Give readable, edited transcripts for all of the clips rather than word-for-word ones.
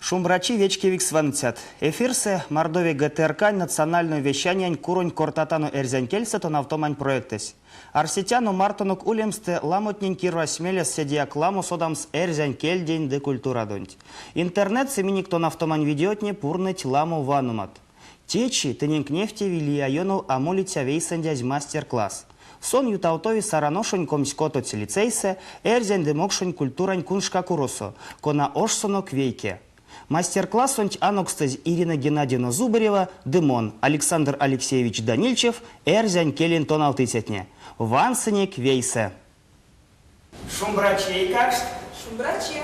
Шумбрачи вечкевик сванцят. Эфирсе Мордовия ГТРК национальное вещание курунь кортатану эрзянкельса то автомань проектес. Арсетяну мартонук улемсте ламотнин кирвасмелес седиак ламу содамс эрзянкель день де культура донть. Интернет семеник то автомань видеотне пурныть ламу ванумат. Течи тыненк нефти вили айону амулитя вейсандязь мастер-класс. Сон ютаутови сараношунь комськото лицейсе эрзян демокшунь культурань куншка куросо, кона ошсоно квейке. Мастер-класс анокстез Ирина Геннадьевна Зубарева, Дымон, Александр Алексеевич Данильчев, Эрзянь Келин Тоналтысятне. Вансенек Вейсе. Шумбрачи и как? Шумбрачи.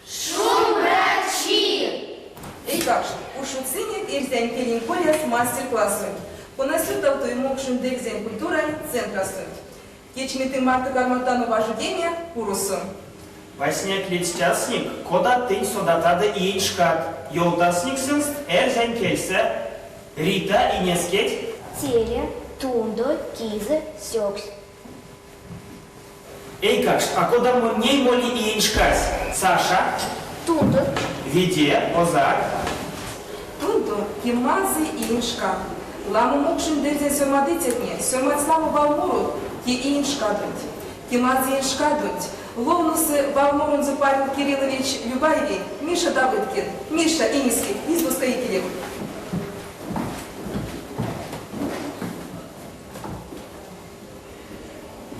Шумбрачи! И как? Ушуцинек Эрзянь Келин Коляс мастер-классу. Поносит авто и мокшун дельзянь культура центра суть. Кечметы Марта Карматану вождение Курусу. Васняк летчасник, кода ты содатада и иншкат. Йолдасник сынст эрзянь кельсе. Рита и нескеть. Теле, тундо, кизы, сёкс. Эй как, а кода ней моли и иншкась? Саша? Тундо. Виде, Озак. Тунто, кимазы и иншка. Ламу мокшун дельзянь сёмадытятне, сёмать славу Валмуру, ки и иншкадуть. Кимазы иншкадуть. Ловнусы Валмурун Павел Кириллович Любаевич, Миша Давыдкин, Миша Инискин, из устроителей.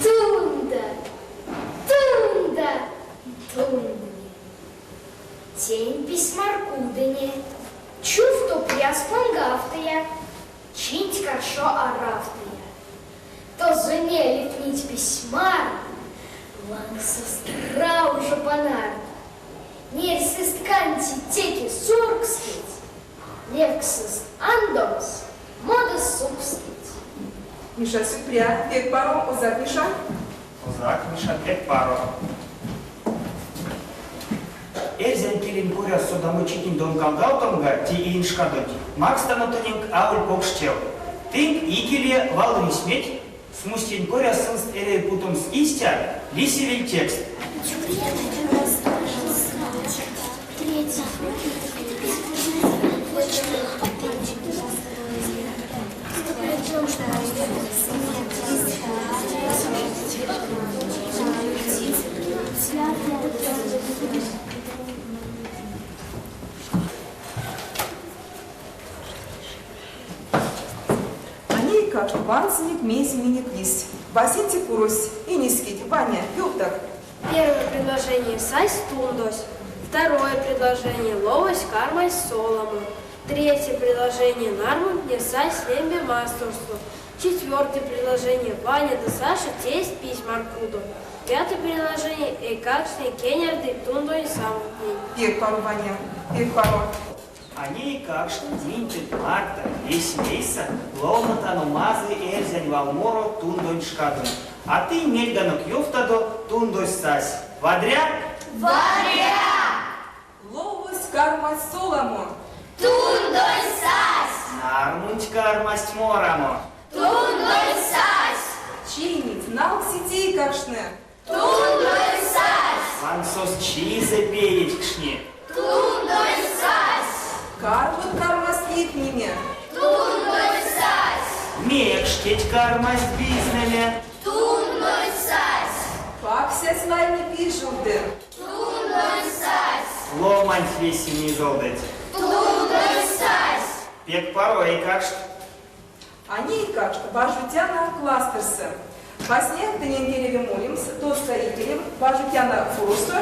Тунда, тунда, тундане. Тень письмаркудане. Чувто пряспангафтая. Чинть каршо арафтая. То звене лепнить письмар. Лангсус траужа панар. Нерсист канти теки суркскит. Левксус андомс. Модас сукскит. Миша Сюпря, Пек Паром, Озак Миша. Озак, Миша, пек паро. Эрзянь келин буря содамучитин дом галгаутамга ти и иншкадуть. Макс танутанинг ауль покштел. Тинг игеле вал рисметь. Смустин горя сынст элей путом с истя, лисивель текст. Они как вансеник, месенник, лист. Васинти Курус, Инискит, Ваня, Юптак. Первое предложение «сась тундос», второе предложение «ловось кармай солому», третье предложение «нармун не сась лембе мастерству», четвертое предложение «Ваня да Саша тесть письма аркуду», пятое предложение «экакшный кенерды тундо и самотни». Пек Пару, Ваня, Пек Пару. Они как что динтит Марта, весь месяц, ломатану мазы эрзянь валморо тундонь шкадун. А ты мельганок юфтадо тундой сась. Вадря? Варя! Ловус карма соламо. Тундой сась! Нармунть кармасть морамо. Тундой сась! Чинит, нал сетей кашне. Тундой сась! Вансос чизе пеять кшни. Тундой сась! Карвут карма с липнями. Тундой сась! Мекштеть кармасть бизнеме. Тундой сась! Пакся слайми пишулды. Тундой сась! Ломань весь не золдать. Тундой сась! Пек порой как что. Они как Бажутяна кластерсы. Поснег Даниэлеве молимс, то строителем, Бажутяна фурусу,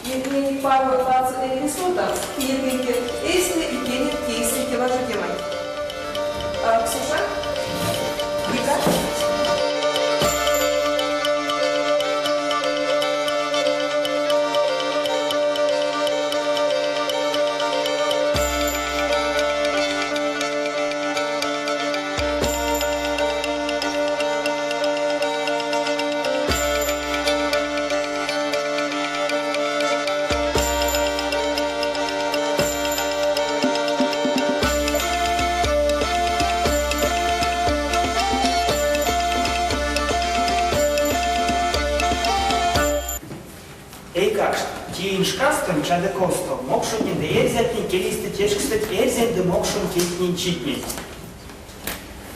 Евгений Павел Лац Элисота, Пьетники, Эйсли и Кенни Кейси Киважутемай. Ксюша? Вика? Эй как ж, тиин шкастон чадыкосто, мокшотни да эрзятни келисты тешкстать эрзен да мокшон кетнин читни.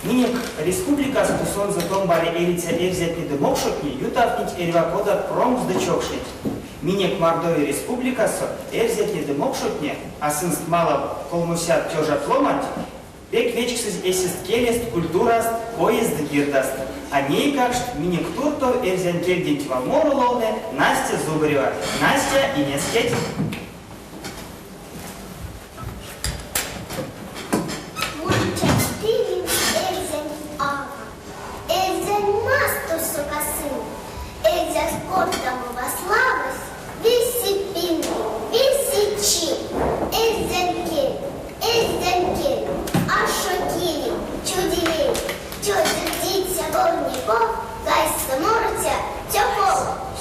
Минек республика стусон затом баре элица эрзятни да мокшотни ютавнить эрвакода промс да чокшить. Минек Мордовия республикасы эрзятни да мокшотни, а сынст мало колмусят тёжа пломать, бек вечксыз эсист келест культураст, поезд да гирдаст. А ней как ж минек турто эрзян кельдить вам мороловне Настя Зубарева. Настя и не скеть.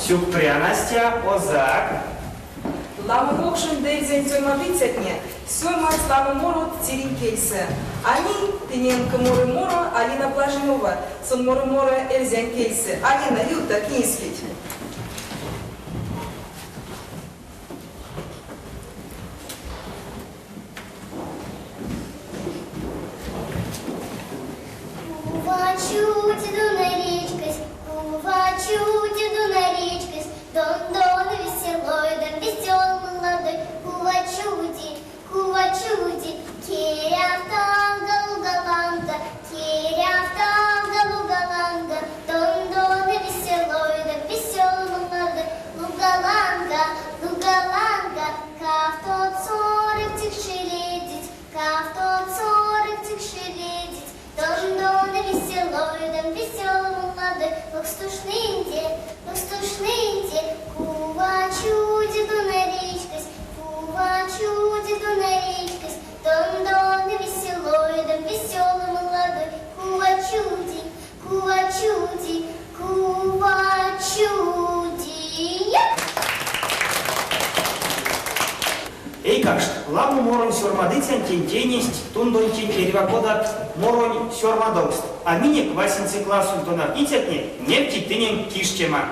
Сюпря Настя, озак. Ламу мокшин дельзен сёмадыцятне, сёмать ламу морот тиринкейсе. Они тененка море моро, Алина Блажинова, сон море море эльзен кейсе. Алина, юта, кинскить. Дон-дон веселой, да весел молодой, кувачуди, кувачуди, кирявтанга лугаланда, кирявтанга лугаланда, дон-дон веселой, да весел молодой, лугаланга, лугаланга, кавто цорик тикшередить, кавто цорик тикшередить, дон-дон веселой, да весел молодой, лукстушнынде, кувачуди дунаричкась, кувачуди дунаричкась, дон-дон веселой, да веселый молодой, кувачуди, кувачуди, кувачуди. Эй как ж, ламу морон сёрмадыцян тентенисть, тундон тень эрвакодат моронь сёрмадокст. А минек васинцы классун тонар итятне, нефти тынен кишчема.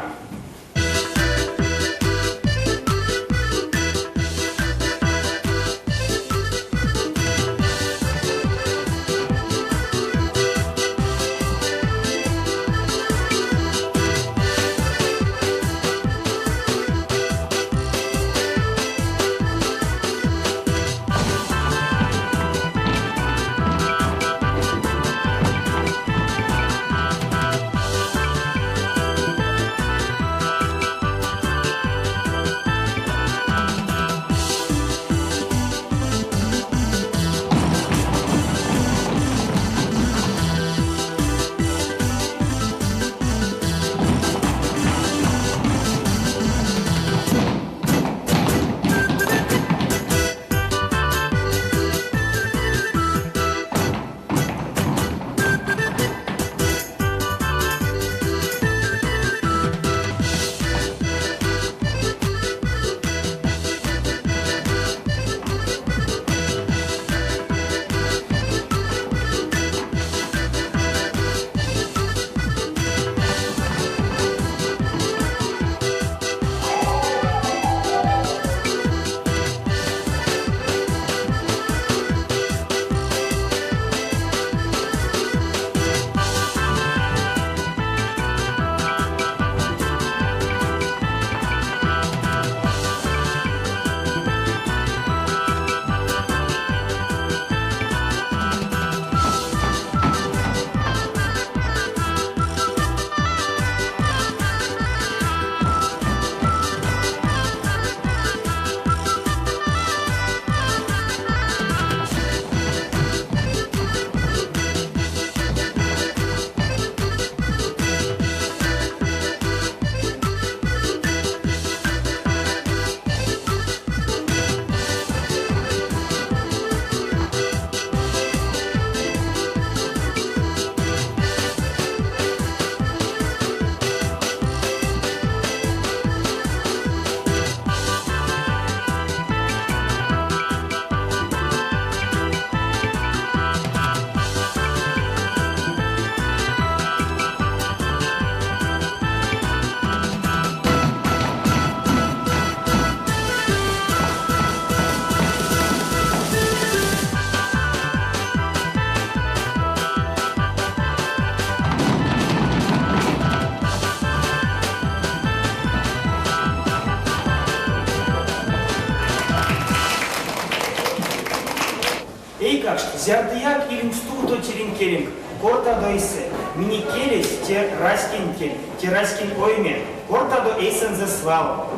Зярдыяк илим стурто терин келинг, корта до исе. Мини келес те раскин ойме, корта до эйсен заслал.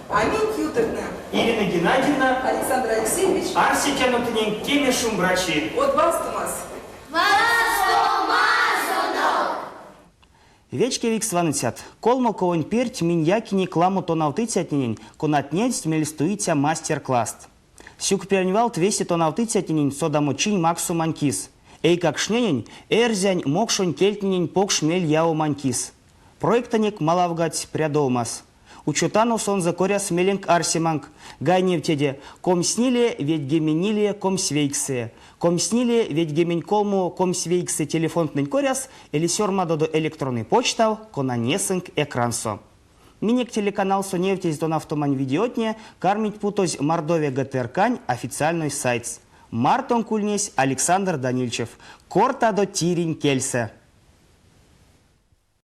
Аминь Ютерна. Ирина Геннадьевна, Александр Алексеевич. Арситяну тынен теме шумбрачи. От вас, Томас. Вечке вик сванытят. Колмо ковон перть миньякини кламу тонавтыцятнинин, конатнец мельстуитя мастер-класс. Сюк пернвал твеси тонавтыцятнинин содамучин максу манкис. Эй как шненин, эрзянь мокшон кельтнинин покшмель яу манкис. Проектаник малавгать прядолмас. Учутану сон закоря смеленг арсиманг. Гайнев теде комснили ведь геменили комсвейксы. Комснили ведь гемень колму комсвейксы телефонтный коряс или сёрмадо до электронный почтал конанесынг экрансо. Минек телеканал соневтесь до автомань видеотне кармить путось Мордовия ГТРКань официальный сайт. Мартон кульнесь Александр Данильчев. Корта до тирин кельсе.